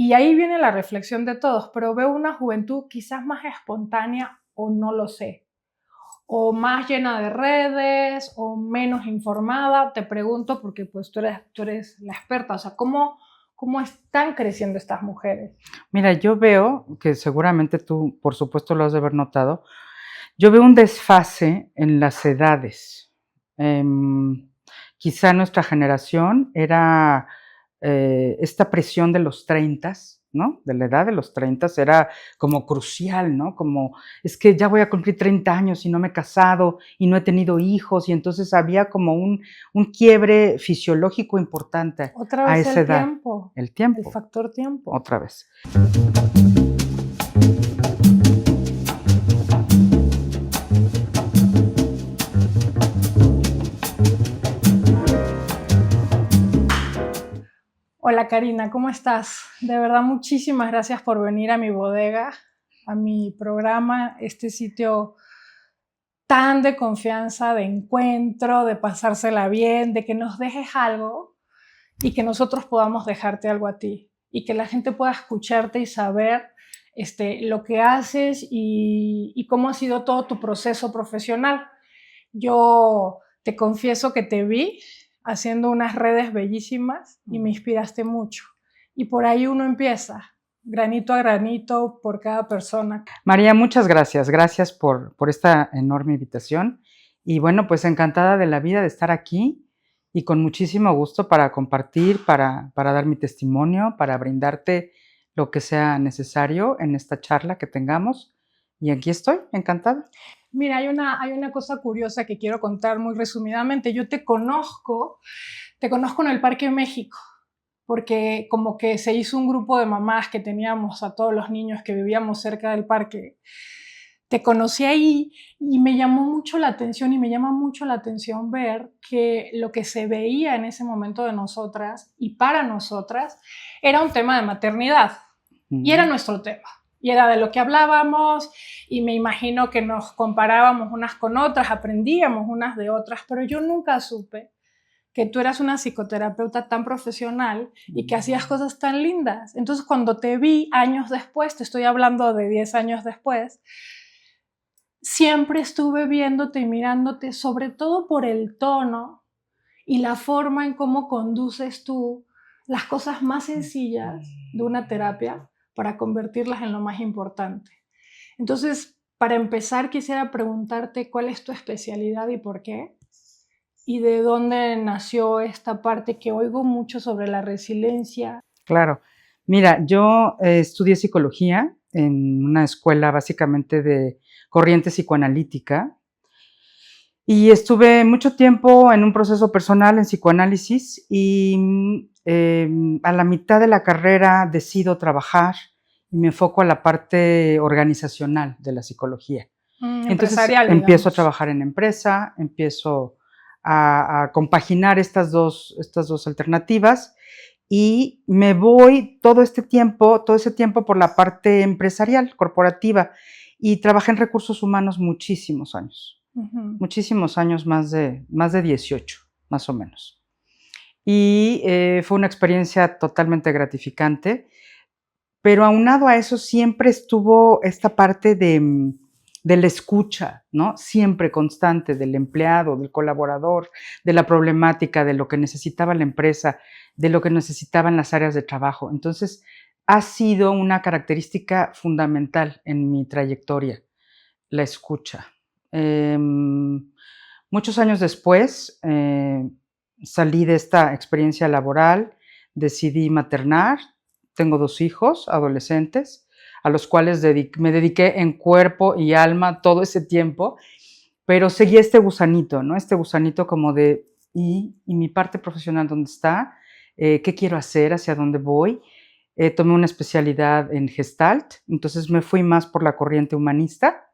Y ahí viene la reflexión de todos, pero veo una juventud quizás más espontánea o no lo sé, o más llena de redes o menos informada. Te pregunto porque pues tú eres la experta, o sea, ¿cómo están creciendo estas mujeres? Mira, yo veo que seguramente tú, por supuesto, lo has de haber notado. Yo veo un desfase en las edades. Quizá nuestra generación era esta presión de los 30, ¿no? De la edad de los 30 era como crucial, ¿no? Como es que ya voy a cumplir 30 años y no me he casado y no he tenido hijos, y entonces había como un quiebre fisiológico importante Otra a vez esa el edad. tiempo, El el tiempo, factor tiempo. otra vez. Hola Karina, ¿cómo estás? De verdad, muchísimas gracias por venir a mi bodega, a mi programa, este sitio tan de confianza, de encuentro, de pasársela bien, de que nos dejes algo y que nosotros podamos dejarte algo a ti y que la gente pueda escucharte y saber lo que haces y cómo ha sido todo tu proceso profesional. Yo te confieso que te vi haciendo unas redes bellísimas y me inspiraste mucho. Y por ahí uno empieza, granito a granito, por cada persona. María, muchas gracias. Gracias por esta enorme invitación. Y bueno, pues encantada de la vida de estar aquí y con muchísimo gusto para compartir, para dar mi testimonio, para brindarte lo que sea necesario en esta charla que tengamos. Y aquí estoy, encantada. Mira, hay una cosa curiosa que quiero contar muy resumidamente. Yo te conozco en el Parque México, porque como que se hizo un grupo de mamás que teníamos a todos los niños que vivíamos cerca del parque. Te conocí ahí y me llamó mucho la atención y me llama mucho la atención ver que lo que se veía en ese momento de nosotras y para nosotras era un tema de maternidad y era nuestro tema. Y era de lo que hablábamos y me imagino que nos comparábamos unas con otras, aprendíamos unas de otras, pero yo nunca supe que tú eras una psicoterapeuta tan profesional y que hacías cosas tan lindas. Entonces, cuando te vi años después, te estoy hablando de 10 años después, siempre estuve viéndote y mirándote, sobre todo por el tono y la forma en cómo conduces tú las cosas más sencillas de una terapia para convertirlas en lo más importante. Entonces, para empezar, quisiera preguntarte cuál es tu especialidad y por qué, y de dónde nació esta parte que oigo mucho sobre la resiliencia. Claro. Mira, yo estudié psicología en una escuela básicamente de corriente psicoanalítica. Y estuve mucho tiempo en un proceso personal en psicoanálisis y a la mitad de la carrera decido trabajar y me enfoco a la parte organizacional de la psicología. Entonces Empresarial, empiezo a digamos. trabajar en empresa, empiezo a compaginar estas dos alternativas y me voy todo ese tiempo por la parte empresarial, corporativa, y trabajé en recursos humanos muchísimos años. Muchísimos años, más de 18, más o menos. Y fue una experiencia totalmente gratificante, pero aunado a eso siempre estuvo esta parte de la escucha, ¿no? Siempre constante del empleado, del colaborador, de la problemática, de lo que necesitaba la empresa, de lo que necesitaban las áreas de trabajo. Entonces, ha sido una característica fundamental en mi trayectoria, la escucha. Muchos años después salí de esta experiencia laboral, decidí maternar, tengo 2 hijos adolescentes, a los cuales me dediqué en cuerpo y alma todo ese tiempo, pero seguí este gusanito, ¿no? Este gusanito como de, ¿y mi parte profesional dónde está? ¿Qué quiero hacer? ¿Hacia dónde voy? Tomé una especialidad en Gestalt, entonces me fui más por la corriente humanista,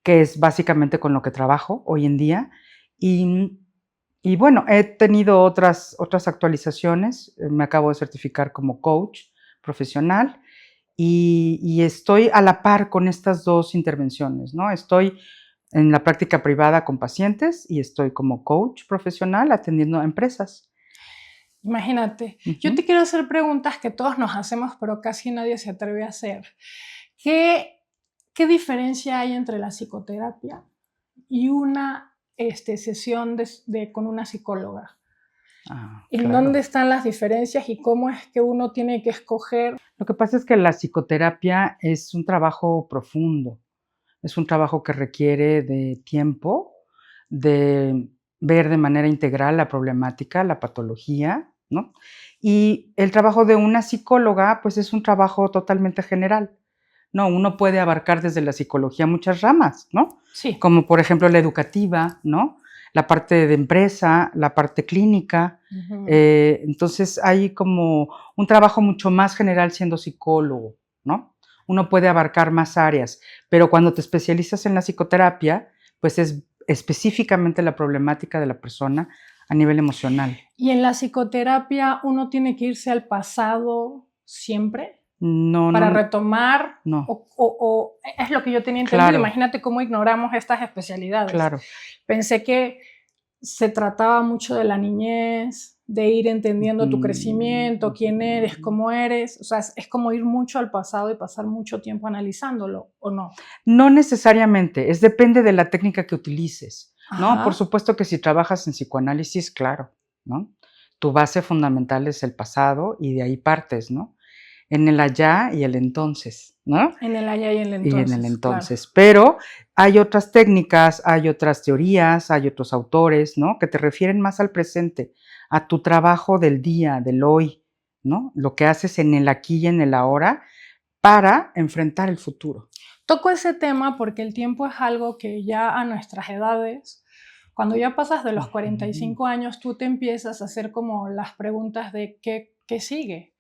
que es básicamente con lo que trabajo hoy en día. Y bueno, he tenido otras actualizaciones. Me acabo de certificar como coach profesional y estoy a la par con estas 2 intervenciones, ¿no? Estoy en la práctica privada con pacientes y estoy como coach profesional atendiendo a empresas. Imagínate, yo te quiero hacer preguntas que todos nos hacemos, pero casi nadie se atreve a hacer. ¿Qué diferencia hay entre la psicoterapia y una sesión con una psicóloga? ¿En dónde están las diferencias y cómo es que uno tiene que escoger? Lo que pasa es que la psicoterapia es un trabajo profundo, es un trabajo que requiere de tiempo, de ver de manera integral la problemática, la patología, ¿no? Y el trabajo de una psicóloga, pues es un trabajo totalmente general, ¿no? Uno puede abarcar desde la psicología muchas ramas, ¿no? Sí. Como por ejemplo la educativa, ¿no? La parte de empresa, la parte clínica. Entonces hay como un trabajo mucho más general siendo psicólogo, ¿no? Uno puede abarcar más áreas, pero cuando te especializas en la psicoterapia, pues es específicamente la problemática de la persona a nivel emocional. ¿Y en la psicoterapia uno tiene que irse al pasado siempre? No, para no, retomar, no. O es lo que yo tenía entendido. Claro. Imagínate cómo ignoramos estas especialidades. Claro. Pensé que se trataba mucho de la niñez, de ir entendiendo tu crecimiento, quién eres, cómo eres. O sea, es como ir mucho al pasado y pasar mucho tiempo analizándolo, ¿o no? No necesariamente, depende de la técnica que utilices, ¿no? Ajá. Por supuesto que si trabajas en psicoanálisis, claro, ¿no? Tu base fundamental es el pasado y de ahí partes, ¿no? En el allá y el entonces, ¿no? En el allá y el entonces. Y en el entonces. Claro. Pero hay otras técnicas, hay otras teorías, hay otros autores, ¿no? Que te refieren más al presente, a tu trabajo del día, del hoy, ¿no? Lo que haces en el aquí y en el ahora para enfrentar el futuro. Toco ese tema porque el tiempo es algo que ya a nuestras edades, cuando ya pasas de los 45 años, tú te empiezas a hacer como las preguntas de qué sigue.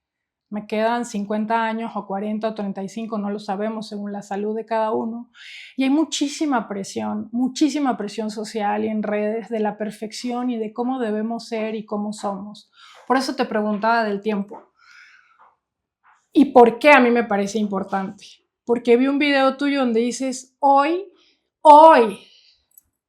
Me quedan 50 años o 40 o 35, no lo sabemos según la salud de cada uno. Y hay muchísima presión social y en redes de la perfección y de cómo debemos ser y cómo somos. Por eso te preguntaba del tiempo. ¿Y por qué a mí me parece importante? Porque vi un video tuyo donde dices, hoy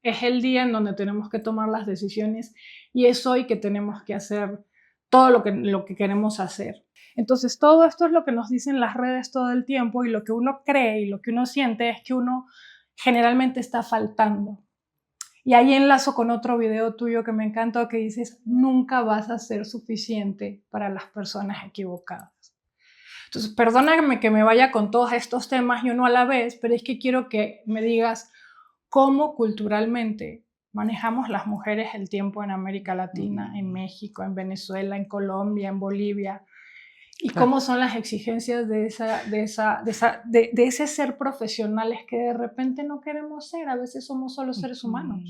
es el día en donde tenemos que tomar las decisiones y es hoy que tenemos que hacer todo lo que queremos hacer. Entonces, todo esto es lo que nos dicen las redes todo el tiempo y lo que uno cree y lo que uno siente es que uno generalmente está faltando. Y ahí enlazo con otro video tuyo que me encantó que dices, nunca vas a ser suficiente para las personas equivocadas. Entonces, perdóname que me vaya con todos estos temas y uno a la vez, pero es que quiero que me digas cómo culturalmente manejamos las mujeres el tiempo en América Latina, en México, en Venezuela, en Colombia, en Bolivia, y cómo son las exigencias de ese ser profesionales que de repente no queremos ser, a veces somos solo seres humanos.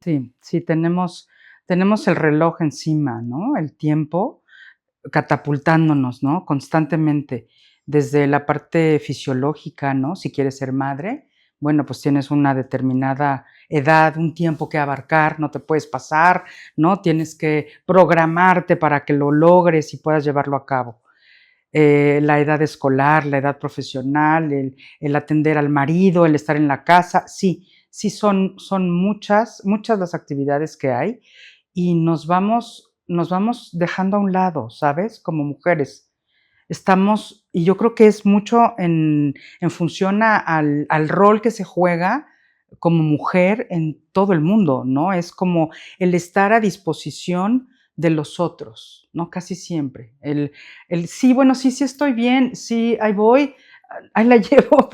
Sí, tenemos el reloj encima, ¿no? El tiempo catapultándonos, ¿no? Constantemente, desde la parte fisiológica, ¿no? Si quieres ser madre, bueno, pues tienes una determinada edad, un tiempo que abarcar, no te puedes pasar, ¿no? Tienes que programarte para que lo logres y puedas llevarlo a cabo. La edad escolar, la edad profesional, el atender al marido, el estar en la casa, sí, son muchas las actividades que hay y nos vamos dejando a un lado, ¿sabes? Como mujeres. Y yo creo que es mucho en función al rol que se juega como mujer en todo el mundo, ¿no? Es como el estar a disposición de los otros, ¿no? Casi siempre. Sí, bueno, sí estoy bien, sí, ahí voy, ahí la llevo,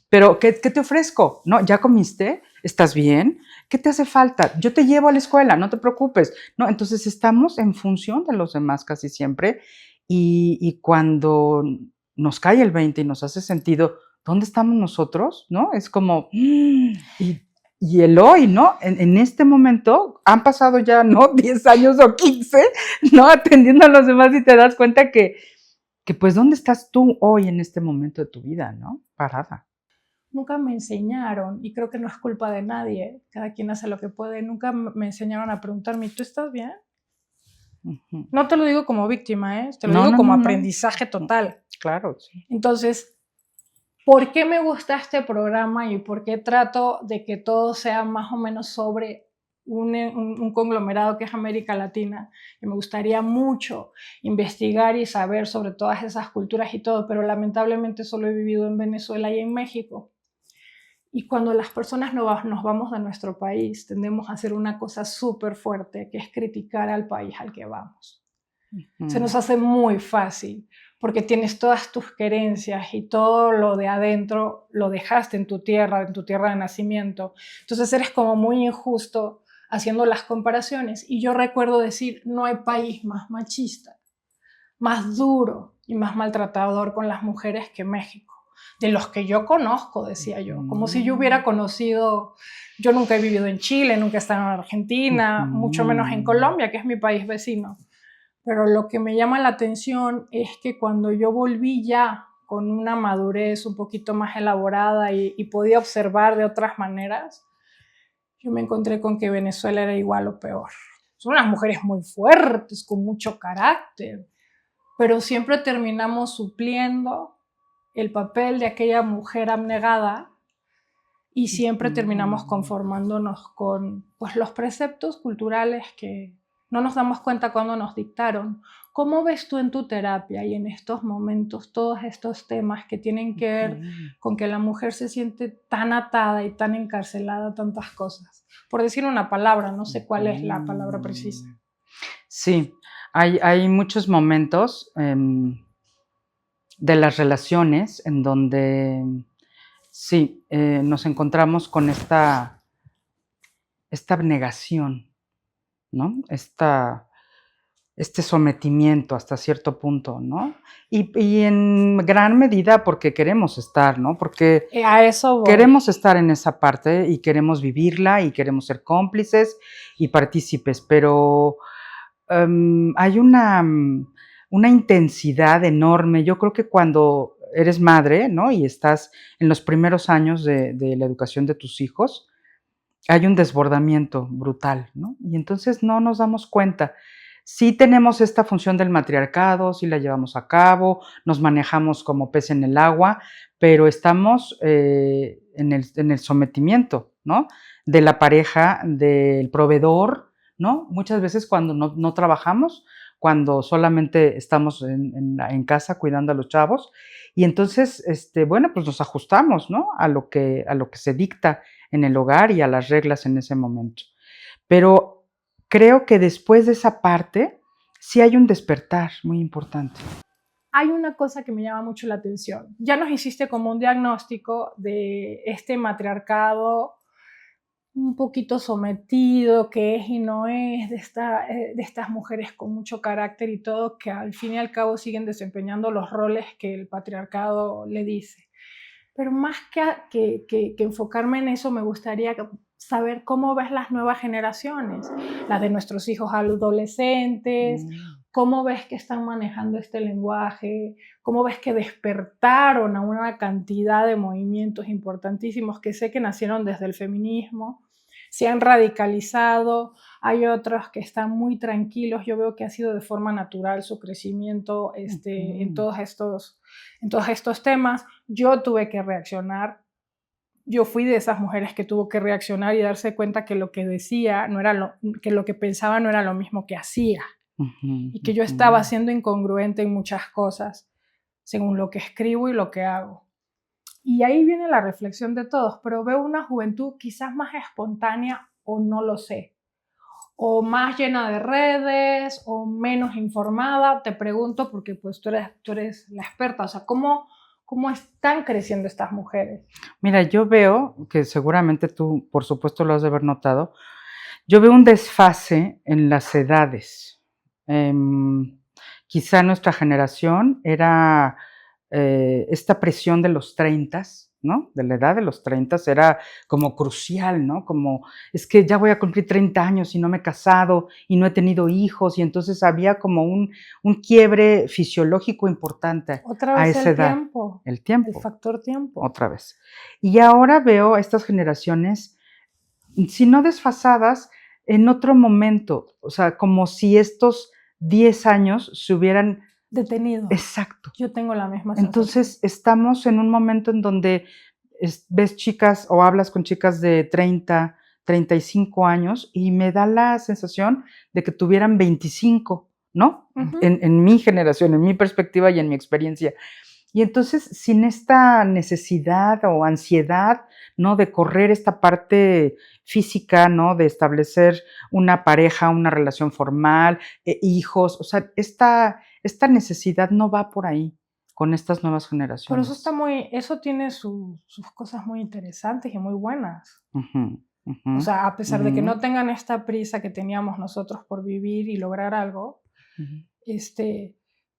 pero ¿qué te ofrezco? ¿No? ¿Ya comiste? ¿Estás bien? ¿Qué te hace falta? Yo te llevo a la escuela, no te preocupes, ¿no? Entonces estamos en función de los demás casi siempre y cuando nos cae el 20 y nos hace sentido, ¿dónde estamos nosotros? ¿No? Es como, y el hoy, ¿no? En este momento han pasado ya, ¿no? 10 años o 15, ¿no? Atendiendo a los demás y te das cuenta que pues, ¿dónde estás tú hoy en este momento de tu vida, ¿no? Parada. Nunca me enseñaron, y creo que no es culpa de nadie, cada quien hace lo que puede, nunca me enseñaron a preguntarme, ¿tú estás bien? Uh-huh. No te lo digo como víctima, te lo digo como aprendizaje total. Claro, sí. Entonces, ¿por qué me gusta este programa y por qué trato de que todo sea más o menos sobre un conglomerado que es América Latina, y me gustaría mucho investigar y saber sobre todas esas culturas y todo, pero lamentablemente solo he vivido en Venezuela y en México. Y cuando las personas nos vamos de nuestro país, tendemos a hacer una cosa súper fuerte, que es criticar al país al que vamos. Se nos hace muy fácil, porque tienes todas tus querencias y todo lo de adentro lo dejaste en tu tierra de nacimiento. Entonces eres como muy injusto haciendo las comparaciones. Y yo recuerdo decir, no hay país más machista, más duro y más maltratador con las mujeres que México. De los que yo conozco, decía yo, como si yo hubiera conocido, yo nunca he vivido en Chile, nunca he estado en Argentina, mucho menos en Colombia, que es mi país vecino. Pero lo que me llama la atención es que cuando yo volví ya con una madurez un poquito más elaborada y podía observar de otras maneras, yo me encontré con que Venezuela era igual o peor. Son unas mujeres muy fuertes, con mucho carácter, pero siempre terminamos supliendo el papel de aquella mujer abnegada y siempre terminamos conformándonos con pues, los preceptos culturales que no nos damos cuenta cuando nos dictaron. ¿Cómo ves tú en tu terapia y en estos momentos todos estos temas que tienen que ver con que la mujer se siente tan atada y tan encarcelada a tantas cosas? Por decir una palabra, no sé cuál es la palabra precisa. Sí, hay muchos momentos de las relaciones en donde sí, nos encontramos con esta abnegación, ¿no? Este sometimiento hasta cierto punto, ¿no? Y en gran medida porque queremos estar, ¿no? Porque A eso voy. queremos estar en esa parte y queremos vivirla y queremos ser cómplices y partícipes, pero hay una intensidad enorme. Yo creo que cuando eres madre, ¿no? Y estás en los primeros años de la educación de tus hijos, hay un desbordamiento brutal, ¿no? Y entonces no nos damos cuenta. Sí tenemos esta función del matriarcado, sí la llevamos a cabo, nos manejamos como pez en el agua, pero estamos en el sometimiento, ¿no? De la pareja, del proveedor, ¿no? Muchas veces cuando no trabajamos, cuando solamente estamos en casa cuidando a los chavos, y entonces, bueno, pues nos ajustamos, ¿no? A lo que se dicta en el hogar y a las reglas en ese momento. Pero creo que después de esa parte, sí hay un despertar muy importante. Hay una cosa que me llama mucho la atención. Ya nos hiciste como un diagnóstico de este matriarcado un poquito sometido, que es y no es, de estas mujeres con mucho carácter y todo, que al fin y al cabo siguen desempeñando los roles que el patriarcado le dice. Pero más que enfocarme en eso, me gustaría saber cómo ves las nuevas generaciones, las de nuestros hijos adolescentes, cómo ves que están manejando este lenguaje, cómo ves que despertaron a una cantidad de movimientos importantísimos que sé que nacieron desde el feminismo, se han radicalizado, hay otros que están muy tranquilos, yo veo que ha sido de forma natural su crecimiento en todos estos temas. Yo tuve que reaccionar, yo fui de esas mujeres que tuvo que reaccionar y darse cuenta que lo que decía no era que lo que pensaba no era lo mismo que hacía, y que yo estaba siendo incongruente en muchas cosas según lo que escribo y lo que hago. Y ahí viene la reflexión de todos, pero veo una juventud quizás más espontánea, o no lo sé, o más llena de redes, o menos informada. Te pregunto porque pues tú eres la experta, o sea, ¿cómo están creciendo estas mujeres? Mira, yo veo, que seguramente tú, por supuesto, lo has de haber notado, yo veo un desfase en las edades. Quizá nuestra generación era esta presión de los 30, ¿no? De la edad de los 30 era como crucial, ¿no? Como, es que ya voy a cumplir 30 años y no me he casado y no he tenido hijos, y entonces había como un quiebre fisiológico importante Otra a vez esa el edad. tiempo, El tiempo. el factor tiempo. Otra vez. Y ahora veo a estas generaciones, si no desfasadas, en otro momento, o sea, como si estos 10 años se hubieran detenido. Exacto. Yo tengo la misma sensación. Entonces, estamos en un momento en donde ves chicas o hablas con chicas de 30, 35 años y me da la sensación de que tuvieran 25, ¿no? En mi generación, en mi perspectiva y en mi experiencia. Y entonces, sin esta necesidad o ansiedad, ¿no? De correr esta parte física, ¿no? De establecer una pareja, una relación formal, hijos, o sea, esta necesidad no va por ahí con estas nuevas Pero eso está generaciones. eso tiene sus cosas muy interesantes y muy buenas. Ujú, O ujú, sea, a pesar de que ujú, no tengan esta prisa que teníamos nosotros por vivir y lograr algo, ujú,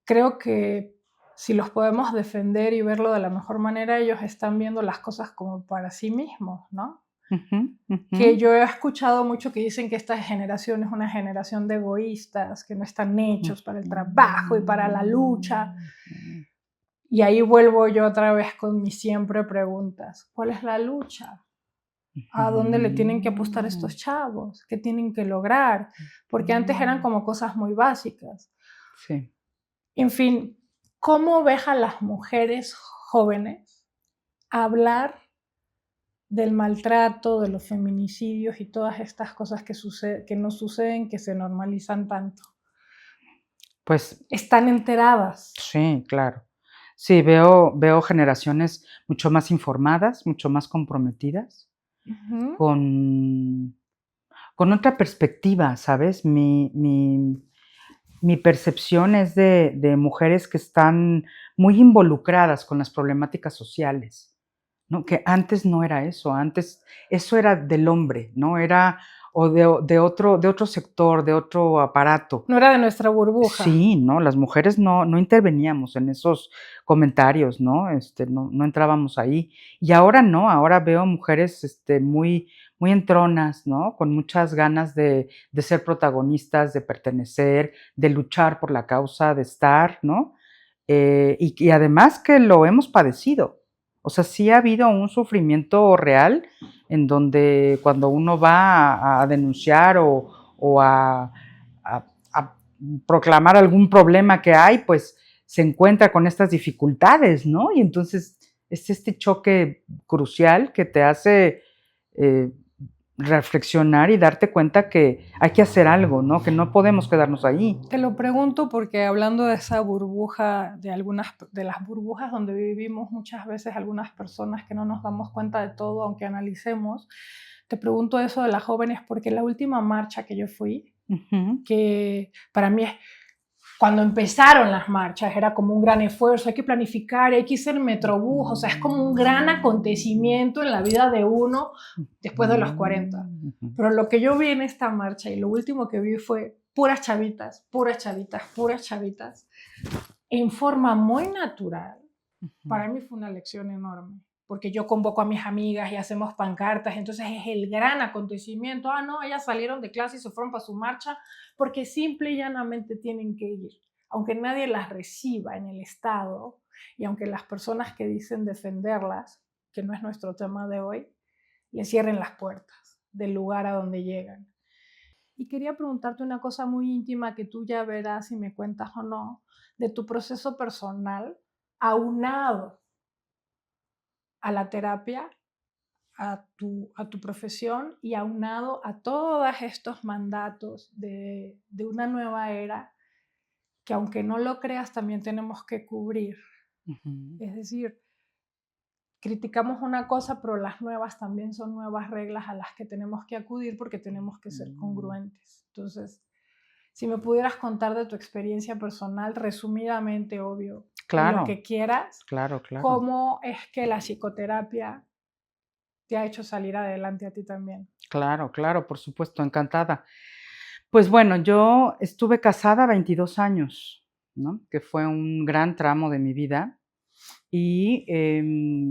creo que si los podemos defender y verlo de la mejor manera, ellos están viendo las cosas como para sí mismos, ¿no? ujú, ujú. Que yo he escuchado mucho que dicen que esta generación es una generación de egoístas, que no están hechos para el trabajo y para la lucha. Y ahí vuelvo yo otra vez con mis siempre preguntas. ¿Cuál es la lucha? ¿A dónde le tienen que apostar estos chavos? ¿Qué tienen que lograr? Porque antes eran como cosas muy básicas. Sí. En fin, ¿cómo ves a las mujeres jóvenes hablar del maltrato, de los feminicidios y todas estas cosas que no suceden, que se normalizan tanto? Pues ¿Están enteradas? sí, claro. Sí, veo generaciones mucho más informadas, mucho más comprometidas, Ujú. con con otra perspectiva, ¿sabes? Mi percepción es de mujeres que están muy involucradas con las problemáticas sociales, ¿no? Que antes no era eso, antes eso era del hombre, ¿no? Era o de otro sector, de otro aparato. No era de nuestra burbuja. Sí, no, las mujeres no interveníamos en esos comentarios, ¿no? No entrábamos ahí. Y ahora no, ahora veo mujeres, muy entronas, ¿no? Con muchas ganas de ser protagonistas, de pertenecer, de luchar por la causa, de estar, ¿no? Y además que lo hemos padecido. O sea, sí ha habido un sufrimiento real en donde cuando uno va a denunciar o a proclamar algún problema que hay, pues se encuentra con estas dificultades, ¿no? Y entonces es este choque crucial que te hace eh, reflexionar y darte cuenta que hay que hacer algo, ¿no? Que no podemos quedarnos ahí. Te lo pregunto porque hablando de esa burbuja, de las burbujas donde vivimos muchas veces algunas personas que no nos damos cuenta de todo, aunque analicemos, te pregunto eso de las jóvenes porque la última marcha que yo fui, Ujú. que para mí es cuando empezaron las marchas, era como un gran esfuerzo, hay que planificar, hay que ir en metrobús, o sea, es como un gran acontecimiento en la vida de uno después de los 40. Ujú. Pero lo que yo vi en esta marcha y lo último que vi fue puras chavitas, puras chavitas, puras chavitas, en forma muy natural. Ujú. Para mí fue una lección enorme, porque yo convoco a mis amigas y hacemos pancartas, entonces es el gran acontecimiento. Ah, no, ellas salieron de clase y se fueron para su marcha porque simple y llanamente tienen que ir. Aunque nadie las reciba en el Estado y aunque las personas que dicen defenderlas, que no es nuestro tema de hoy, les cierren las puertas del lugar a donde llegan. Y quería preguntarte una cosa muy íntima que tú ya verás si me cuentas o no, de tu proceso personal aunado a la terapia, a tu profesión y aunado a todos estos mandatos de una nueva era que aunque no lo creas también tenemos que cubrir. Ujú. Es decir, criticamos una cosa, pero las nuevas también son nuevas reglas a las que tenemos que acudir porque tenemos que ser congruentes. Entonces, si me pudieras contar de tu experiencia personal, resumidamente, obvio, en lo Claro, que quieras, claro, claro, cómo es que la psicoterapia te ha hecho salir adelante a ti también. claro, claro, por supuesto, encantada. Pues bueno, yo estuve casada 22 años, ¿no? Que fue un gran tramo de mi vida. Y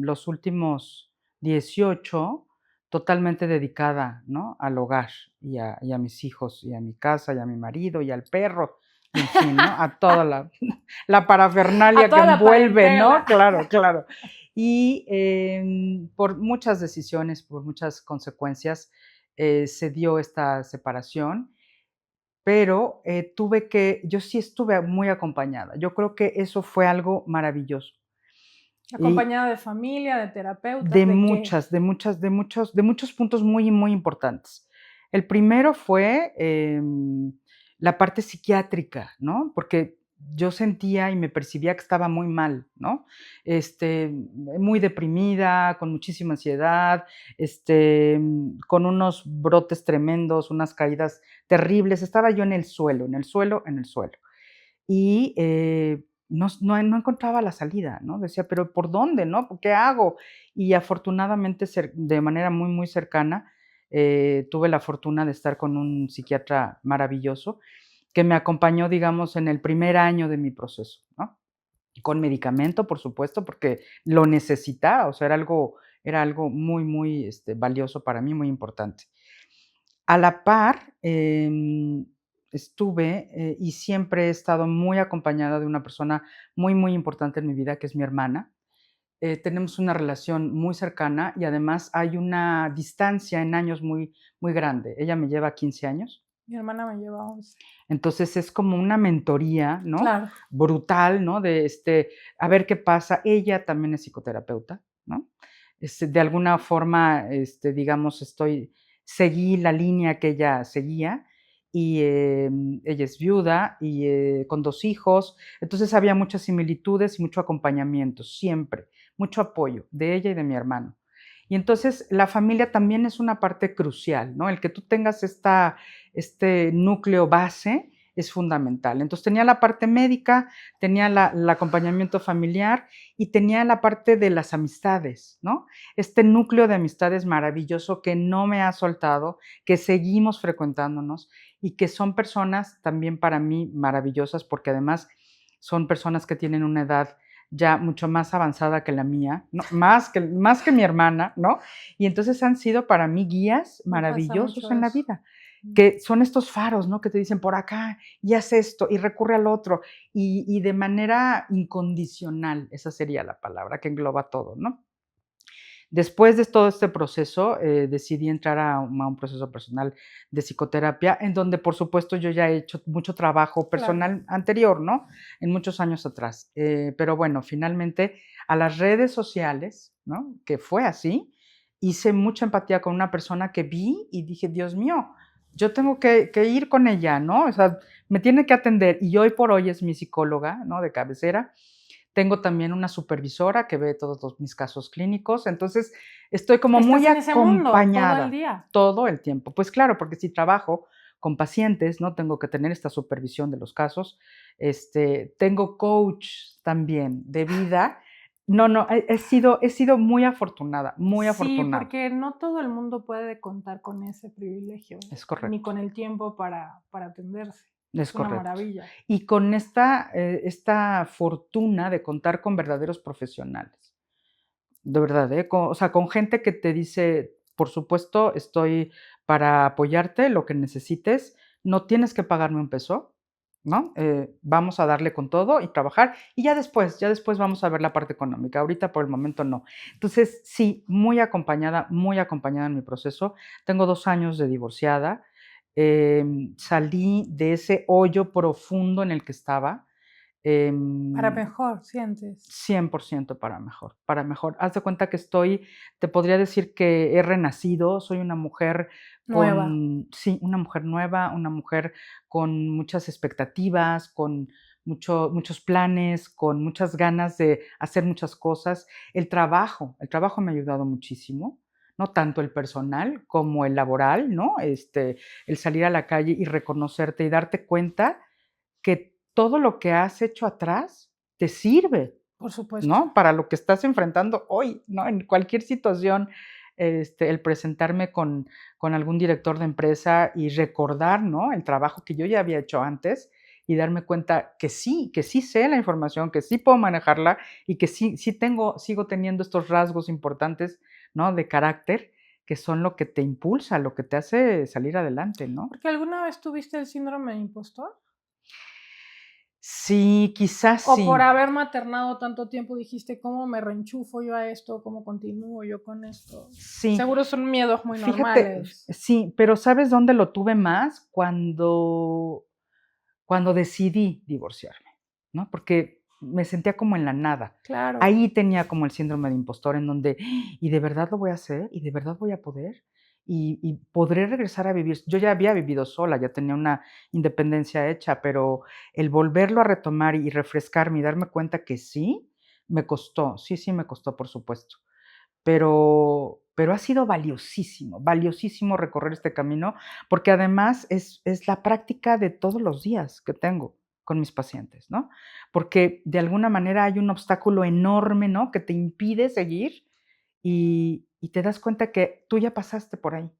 los últimos 18 totalmente dedicada, ¿no? Al hogar y a mis hijos, y a mi casa, y a mi marido, y al perro, y en fin, ¿no? A toda la la A parafernalia que toda la envuelve, ¿no? parentela. Claro, claro. Y, por muchas decisiones, por muchas consecuencias, se dio esta separación, pero, yo sí estuve muy acompañada. Yo creo que eso fue algo maravilloso. Y Acompañada de familia, de de terapeutas, ¿de qué? muchas, de muchas, de muchos puntos muy, muy importantes. El primero fue, la parte psiquiátrica, ¿no? Porque yo sentía y me percibía que estaba muy mal, ¿no? Muy deprimida, con muchísima ansiedad, con unos brotes tremendos, unas caídas terribles. Estaba yo en el suelo, en el suelo, en el suelo. Y, no encontraba la salida, ¿no? Decía: "¿Pero por dónde, no? ¿Qué hago?". Y afortunadamente, de manera muy, muy cercana, tuve la fortuna de estar con un psiquiatra maravilloso, que me acompañó, digamos, en el primer año de mi proceso, ¿no? Con medicamento, por supuesto, porque lo necesitaba, o sea, era algo muy, muy, valioso para mí, muy importante. A la par, estuve, y siempre he estado muy acompañada de una persona muy, muy importante en mi vida, que es mi hermana. Tenemos una relación muy cercana y además hay una distancia en años muy, muy grande. Ella me lleva 15 años, Mi hermana me lleva 11. entonces es como una mentoría, ¿no? Claro. Brutal, ¿no? De a ver qué pasa. Ella también es psicoterapeuta, ¿no? De alguna forma, digamos, seguí la línea que ella seguía y ella es viuda y con 2 hijos, entonces había muchas similitudes y mucho acompañamiento, siempre, mucho apoyo de ella y de mi hermano. Y entonces la familia también es una parte crucial, ¿no? El que tú tengas este núcleo base es fundamental. Entonces tenía la parte médica, tenía el acompañamiento familiar y tenía la parte de las amistades, ¿no? Este núcleo de amistades maravilloso que no me ha soltado, que seguimos frecuentándonos y que son personas también para mí maravillosas porque además son personas que tienen una edad ya mucho más avanzada que la mía, ¿no? Más que mi hermana, ¿no? Y entonces han sido para mí guías Me pasa maravillosos mucho en la eso. vida, que son estos faros, ¿no? Que te dicen por acá y haz esto y recurre al otro y de manera incondicional, esa sería la palabra que engloba todo, ¿no? Después de todo este proceso, decidí entrar a un proceso personal de psicoterapia, en donde, por supuesto, yo ya he hecho mucho trabajo Claro. personal anterior, ¿no? En muchos años atrás. Pero bueno, finalmente a las redes sociales, ¿no? Que fue así, hice mucha empatía con una persona que vi y dije: "Dios mío, yo tengo que ir con ella, ¿no? O sea, me tiene que atender". Y hoy por hoy es mi psicóloga, ¿no? De cabecera. Tengo también una supervisora que ve todos mis casos clínicos, entonces estoy como muy Estás en ese mundo todo el acompañada día. todo el tiempo. Pues claro, porque si trabajo con pacientes, ¿no? Tengo que tener esta supervisión de los casos. Tengo coach también de vida. No, no, he sido muy afortunada, muy Sí, afortunada. porque no todo el mundo puede contar con ese privilegio, Es ni correcto, con el tiempo para atenderse. es Es una correcto. maravilla. Y con esta fortuna de contar con verdaderos profesionales. De verdad, ¿eh? O sea, con gente que te dice: "Por supuesto, estoy para apoyarte, lo que necesites, no tienes que pagarme un peso, ¿no? Vamos a darle con todo y trabajar, y ya después vamos a ver la parte económica, ahorita por el momento no". Entonces, sí, muy acompañada en mi proceso. Tengo 2 años de divorciada, salí de ese hoyo profundo en el que estaba, Para em mejor, sientes. 100% para mejor, para mejor. Haz de cuenta que te podría decir que he renacido, soy una mujer Nueva. sí, una mujer nueva, una mujer con muchas expectativas, con muchos planes, con muchas ganas de hacer muchas cosas. El trabajo me ha ayudado muchísimo, ¿no? Tanto el personal como el laboral, ¿no? El salir a la calle y reconocerte y darte cuenta que todo lo que has hecho atrás te sirve, Por supuesto. ¿no? Para lo que estás enfrentando hoy, ¿no? En cualquier situación, el presentarme con algún director de empresa y recordar, ¿no? El trabajo que yo ya había hecho antes y darme cuenta que sí sé la información, que sí puedo manejarla y que sí sigo teniendo estos rasgos importantes, ¿no? De carácter, que son lo que te impulsa, lo que te hace salir adelante, ¿no? ¿Porque alguna vez tuviste el síndrome de impostor? Sí, quizás ¿O por sí. haber maternado tanto tiempo dijiste: "¿Cómo me reenchufo yo a esto? ¿Cómo continúo yo con esto?"? Sí, Seguro son miedos muy fíjate, normales. sí, pero ¿sabes dónde lo tuve más? Cuando decidí divorciarme, ¿no? Porque me sentía como en la nada. Claro. Ahí tenía como el síndrome de impostor en donde, ¿y de verdad lo voy a hacer? ¿Y de verdad voy a poder? ¿Y podré regresar a vivir? Yo ya había vivido sola, ya tenía una independencia hecha, pero el volverlo a retomar y refrescarme y darme cuenta que sí, me costó. Sí, sí, me costó, por supuesto. Pero ha sido valiosísimo, valiosísimo recorrer este camino, porque además es la práctica de todos los días que tengo con mis pacientes, ¿no? Porque de alguna manera hay un obstáculo enorme, ¿no? Que te impide seguir y te das cuenta que tú ya pasaste por ahí,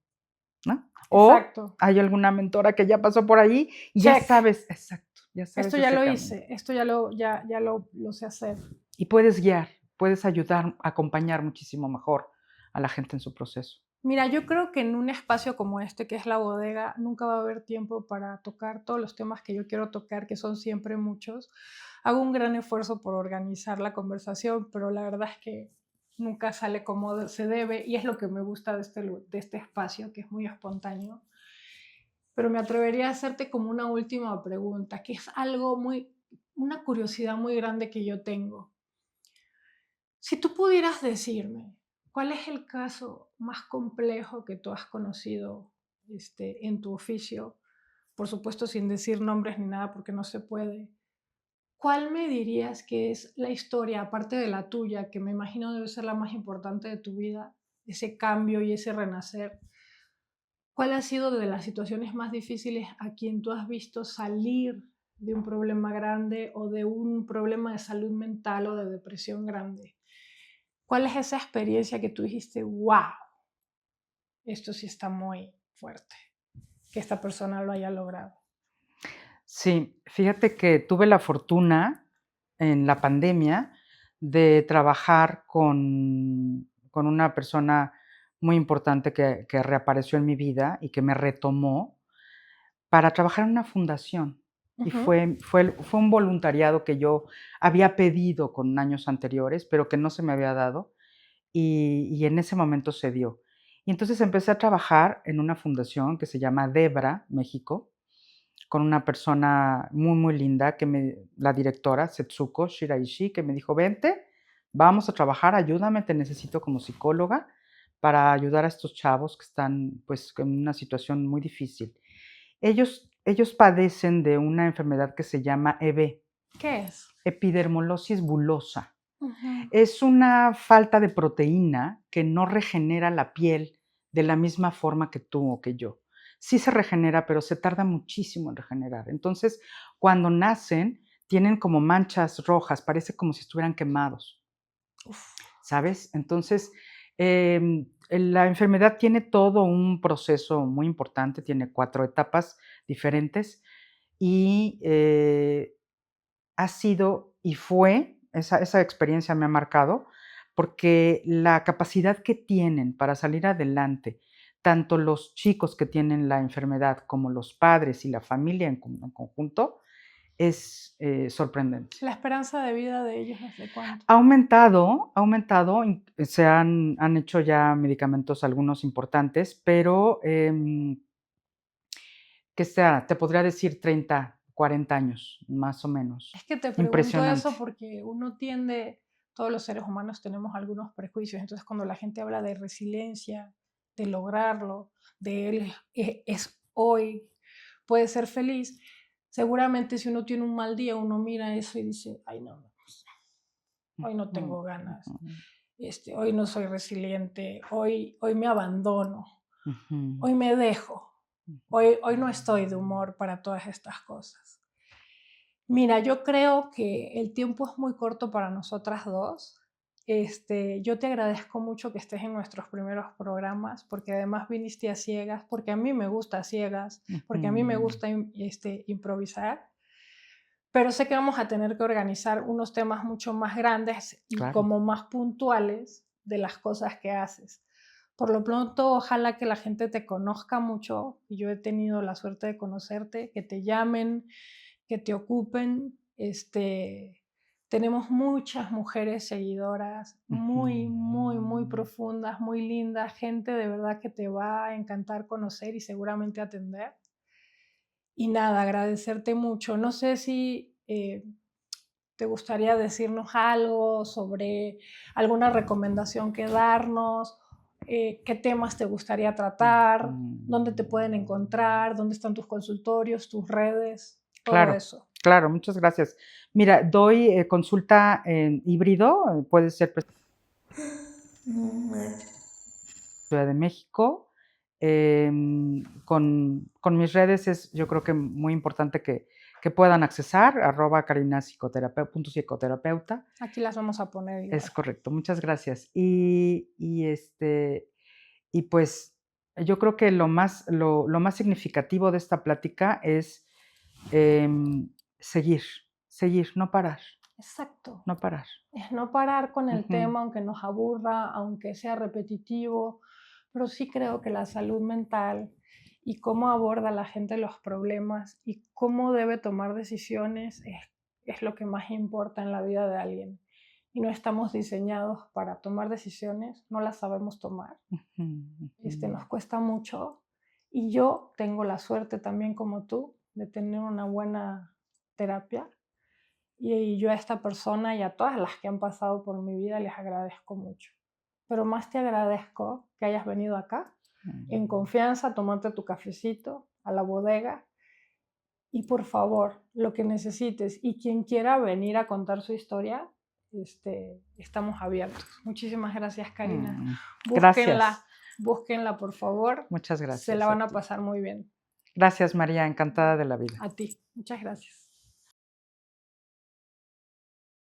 ¿no? O Exacto. hay alguna mentora que ya pasó por ahí y ya Check. sabes, exacto, ya Esto sabes ya ese lo camino. hice, esto ya lo sé hacer. Y puedes guiar, puedes ayudar, acompañar muchísimo mejor a la gente en su proceso. Mira, yo creo que en un espacio como este, que es la bodega, nunca va a haber tiempo para tocar todos los temas que yo quiero tocar, que son siempre muchos. Hago un gran esfuerzo por organizar la conversación, pero la verdad es que nunca sale como se debe y es lo que me gusta de este espacio, que es muy espontáneo. Pero me atrevería a hacerte como una última pregunta, que es una curiosidad muy grande que yo tengo. Si tú pudieras decirme, ¿cuál es el caso más complejo que tú has conocido en tu oficio? Por supuesto, sin decir nombres ni nada, porque no se puede. ¿Cuál me dirías que es la historia, aparte de la tuya, que me imagino debe ser la más importante de tu vida, ese cambio y ese renacer? ¿Cuál ha sido de las situaciones más difíciles a quien tú has visto salir de un problema grande o de un problema de salud mental o de depresión grande? ¿Cuál es esa experiencia que tú dijiste, wow, esto sí está muy fuerte, que esta persona lo haya logrado? Sí, fíjate que tuve la fortuna en la pandemia de trabajar con una persona muy importante que reapareció en mi vida y que me retomó para trabajar en una fundación. Y Ujú. fue un voluntariado que yo había pedido con años anteriores, pero que no se me había dado, y en ese momento se dio. Y entonces empecé a trabajar en una fundación que se llama Debra México, con una persona muy, muy linda, la directora, Setsuko Shiraishi, que me dijo, vente, vamos a trabajar, ayúdame, te necesito como psicóloga para ayudar a estos chavos que están pues en una situación muy difícil. Ellos padecen de una enfermedad que se llama EB, ¿Qué es? epidermolosis bulosa. Ujú. Es una falta de proteína que no regenera la piel de la misma forma que tú o que yo. Sí se regenera, pero se tarda muchísimo en regenerar. Entonces, cuando nacen, tienen como manchas rojas, parece como si estuvieran quemados, Uf. ¿sabes? Entonces, la enfermedad tiene todo un proceso muy importante, tiene 4 etapas diferentes y ha sido y fue, esa experiencia me ha marcado, porque la capacidad que tienen para salir adelante, tanto los chicos que tienen la enfermedad como los padres y la familia en conjunto, es sorprendente. ¿La esperanza de vida de ellos desde cuánto? Ha aumentado, han hecho ya medicamentos algunos importantes, pero que sea, te podría decir 30, 40 años, más o menos. Es que te pregunto eso Impresionante. porque uno tiende, todos los seres humanos tenemos algunos prejuicios, entonces cuando la gente habla de resiliencia, de lograrlo, de él es hoy, puede ser feliz, seguramente si uno tiene un mal día, uno mira eso y dice, ay no, hoy no Ujú, tengo ganas, ujú, hoy no soy resiliente, hoy me abandono, ujú, hoy me dejo, hoy no estoy de humor para todas estas cosas. Mira, yo creo que el tiempo es muy corto para nosotras dos. Yo te agradezco mucho que estés en nuestros primeros programas, porque además viniste a ciegas, porque a mí me gusta a ciegas, porque a mí me ujú. gusta improvisar, pero sé que vamos a tener que organizar unos temas mucho más grandes y Claro. como más puntuales de las cosas que haces. Por lo pronto, ojalá que la gente te conozca mucho, y yo he tenido la suerte de conocerte, que te llamen, que te ocupen. Tenemos muchas mujeres seguidoras Ujú. muy, muy, muy profundas, muy lindas, gente de verdad que te va a encantar conocer y seguramente atender. Y nada, agradecerte mucho. No sé si ¿Te gustaría decirnos algo sobre alguna recomendación que darnos? ¿Qué temas te gustaría tratar? ¿Dónde te pueden encontrar? ¿Dónde están tus consultorios, tus redes? Todo Claro, eso. claro, muchas gracias. Mira, doy consulta en híbrido, puede ser Ciudad de México. Con mis redes es, yo creo que muy importante que puedan accesar, @Karina punto psicoterapeuta. Aquí las vamos a poner igual. Es correcto, muchas gracias. Y pues yo creo que lo más significativo de esta plática es seguir, seguir, no parar, Exacto. no parar. Es no parar con el Ujú. tema, aunque nos aburra, aunque sea repetitivo, pero sí creo que la salud mental y cómo aborda la gente los problemas y cómo debe tomar decisiones es lo que más importa en la vida de alguien. Y no estamos diseñados para tomar decisiones, no las sabemos tomar. Ujú, Nos ujú. cuesta mucho. Y yo tengo la suerte también como tú de tener una buena terapia. Y yo a esta persona y a todas las que han pasado por mi vida les agradezco mucho. Pero más te agradezco que hayas venido acá, en confianza, a tomarte tu cafecito, a la bodega. Y por favor, lo que necesites y quien quiera venir a contar su historia, estamos abiertos. Muchísimas gracias, Karina. Búsquenla, Gracias, búsquenla, por favor. muchas Se la gracias van a a ti. pasar muy bien. Gracias, María, encantada de la vida. A ti. Muchas gracias.